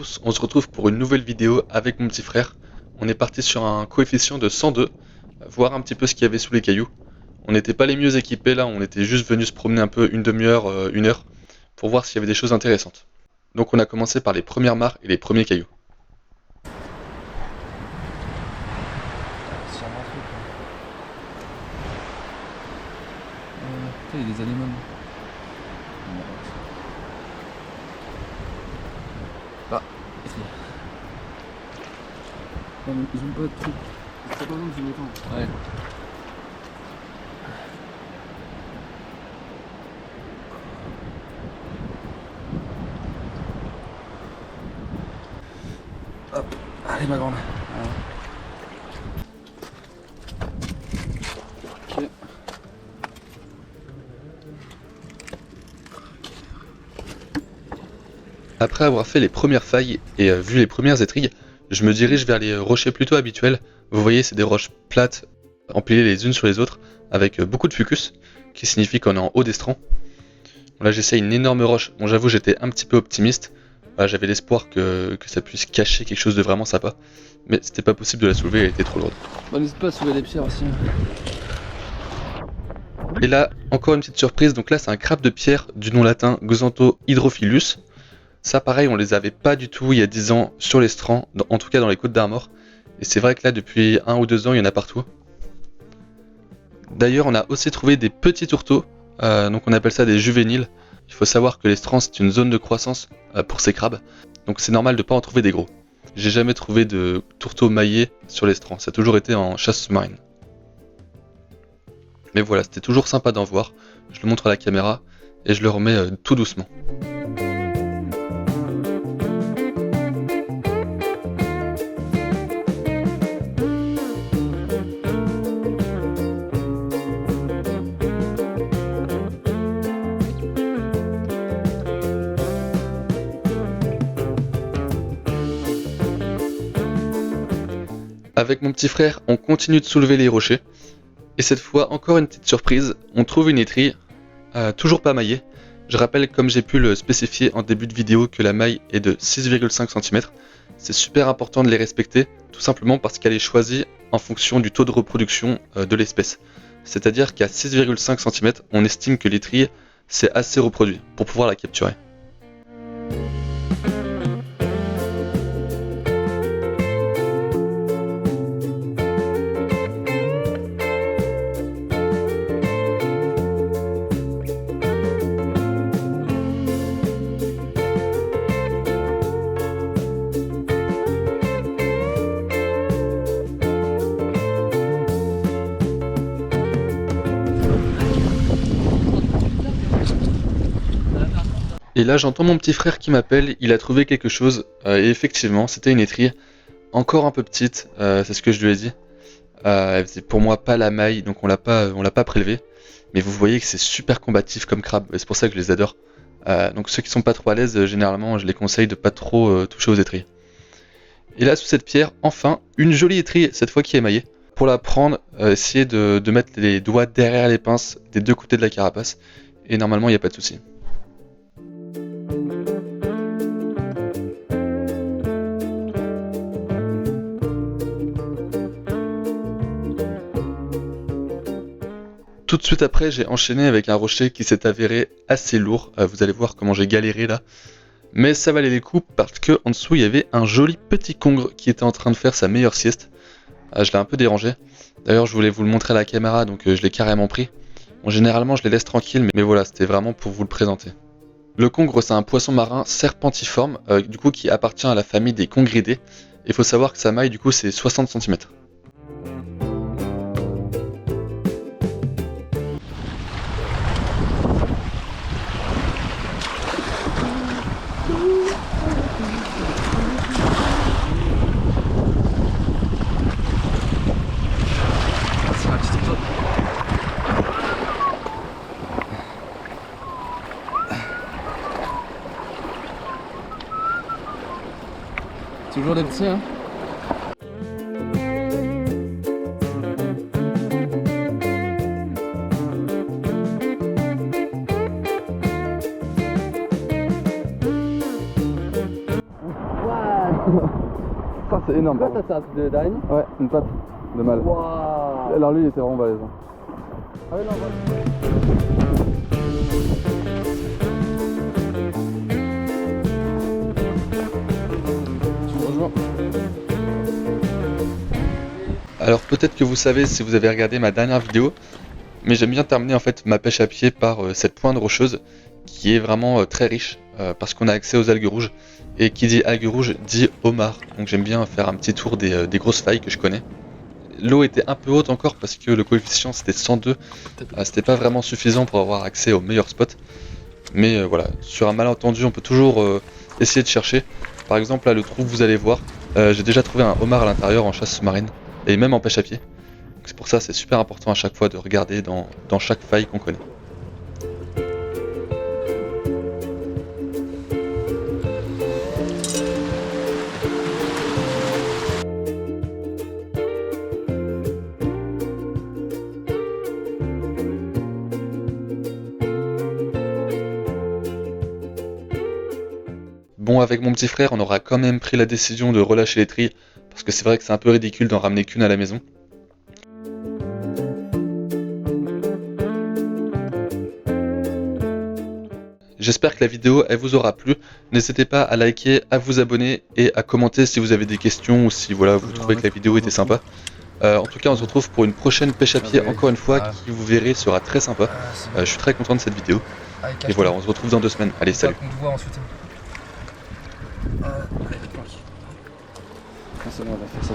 tous, on se retrouve pour une nouvelle vidéo avec mon petit frère. On est parti sur un coefficient de 102, voir un petit peu ce qu'il y avait sous les cailloux. On n'était pas les mieux équipés là, on était juste venus se promener un peu une demi-heure, une heure, pour voir s'il y avait des choses intéressantes. Donc on a commencé par les premières mares et les premiers cailloux. Sûrement un truc. Putain, il y a des animaux. Ah, ici. Non, mais ils ont pas de truc. T'as pas besoin de jouer autant. Ouais. Hop, allez ma grande. Ok. Après avoir fait les premières failles et vu les premières étrilles, je me dirige vers les rochers plutôt habituels. Vous voyez, c'est des roches plates, empilées les unes sur les autres, avec beaucoup de fucus, qui signifie qu'on est en haut des strands. Bon, là j'essaie une énorme roche. Bon, j'avoue, j'étais un petit peu optimiste. J'avais l'espoir que ça puisse cacher quelque chose de vraiment sympa. Mais c'était pas possible de la soulever, elle était trop lourde. Bon, n'hésite pas à soulever les pierres aussi. Et là, encore une petite surprise. Donc là, c'est un crabe de pierre du nom latin Xanthorhydrophilus. Ça, pareil, on les avait pas du tout il y a 10 ans sur les strands, en tout cas dans les côtes d'Armor. Et c'est vrai que là, depuis 1 ou 2 ans, il y en a partout. D'ailleurs, on a aussi trouvé des petits tourteaux. Donc on appelle ça des juvéniles. Il faut savoir que les strands, c'est une zone de croissance pour ces crabes. Donc c'est normal de pas en trouver des gros. J'ai jamais trouvé de tourteaux maillés sur les strands. Ça a toujours été en chasse sous-marine. Mais voilà, c'était toujours sympa d'en voir. Je le montre à la caméra et je le remets tout doucement. Avec mon petit frère, on continue de soulever les rochers. Et cette fois, encore une petite surprise, on trouve une étrille, toujours pas maillée. Je rappelle, comme j'ai pu le spécifier en début de vidéo, que la maille est de 6,5 cm. C'est super important de les respecter, tout simplement parce qu'elle est choisie en fonction du taux de reproduction de l'espèce. C'est-à-dire qu'à 6,5 cm, on estime que l'étrille s'est assez reproduit pour pouvoir la capturer. Et là j'entends mon petit frère qui m'appelle, il a trouvé quelque chose, et effectivement c'était une étrille, encore un peu petite, c'est ce que je lui ai dit. Elle faisait pour moi pas la maille, donc on l'a pas prélevée. Mais vous voyez que c'est super combatif comme crabe, et c'est pour ça que je les adore. Donc ceux qui sont pas trop à l'aise, généralement je les conseille de pas trop toucher aux étrilles. Et là sous cette pierre, enfin, une jolie étrille, cette fois qui est émaillée. Pour la prendre, essayez de mettre les doigts derrière les pinces des deux côtés de la carapace, et normalement il n'y a pas de souci. Tout de suite après, j'ai enchaîné avec un rocher qui s'est avéré assez lourd. Vous allez voir comment j'ai galéré là. Mais ça valait les coups parce que en dessous, il y avait un joli petit congre qui était en train de faire sa meilleure sieste. Je l'ai un peu dérangé. D'ailleurs, je voulais vous le montrer à la caméra, donc je l'ai carrément pris. Bon, généralement, je les laisse tranquilles, mais voilà, c'était vraiment pour vous le présenter. Le congre, c'est un poisson marin serpentiforme, du coup, qui appartient à la famille des congridés. Il faut savoir que sa maille, du coup, c'est 60 cm. Toujours des petits, hein. Ça c'est énorme. Quoi, par ça c'est un truc d'araignée? contre. Ouais, une patte de mâle. Waouh. Alors lui il était vraiment balèze. Hein. Ah ouais, non, voilà. Tu me rejoins? Alors peut-être que vous savez si vous avez regardé ma dernière vidéo, mais j'aime bien terminer en fait ma pêche à pied par cette pointe rocheuse qui est vraiment très riche parce qu'on a accès aux algues rouges. Et qui dit algues rouges dit homard, donc j'aime bien faire un petit tour des grosses failles que je connais. L'eau était un peu haute encore parce que le coefficient c'était 102, c'était pas vraiment suffisant pour avoir accès aux meilleurs spots. Mais voilà, sur un malentendu on peut toujours essayer de chercher. Par exemple là le trou que vous allez voir, j'ai déjà trouvé un homard à l'intérieur en chasse sous-marine et même en pêche à pied. Donc c'est pour ça c'est super important à chaque fois de regarder dans chaque faille qu'on connaît. Bon, avec mon petit frère, on aura quand même pris la décision de relâcher les trilles, parce que c'est vrai que c'est un peu ridicule d'en ramener qu'une à la maison. J'espère que la vidéo elle vous aura plu. N'hésitez pas à liker, à vous abonner et à commenter si vous avez des questions ou si voilà, vous trouvez que la vidéo était sympa. En tout cas, on se retrouve pour une prochaine pêche à pied, encore une fois, qui vous verrez sera très sympa. Je suis très content de cette vidéo. Et voilà, on se retrouve dans 2 semaines. Allez, salut. On te voit ensuite. Ah, c'est bon, on va faire ça.